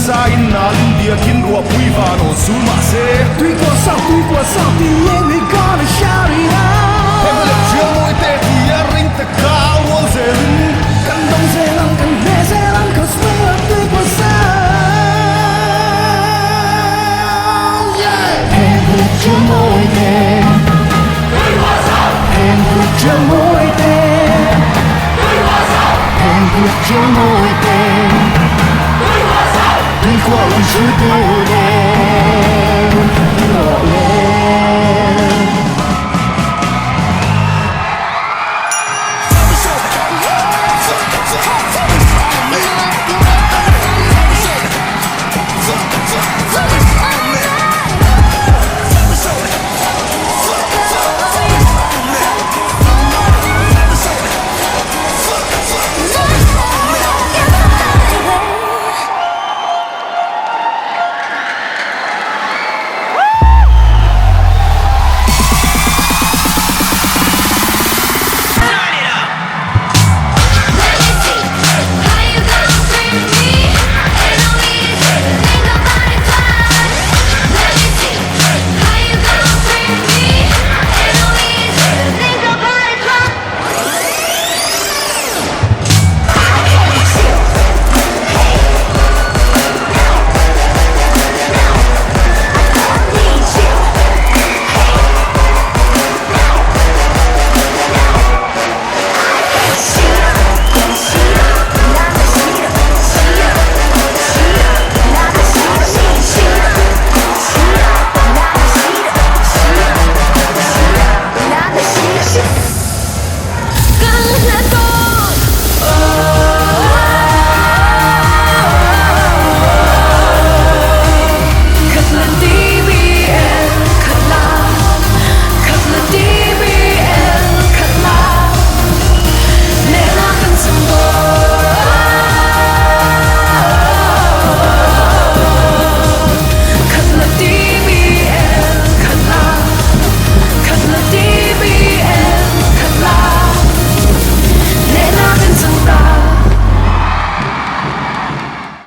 쌓인 나는 뒤에 긴 루아 부이바노 술 마세 뛰고서 뛰네 we gonna shout it out 해물려 지어모일 때 뒤에 링트 가원세는 감동세랑 간내세랑 cause we are 뛰고서 행복져 모일 때 행복져 모일 때 행복져 모일 때 你过往是对。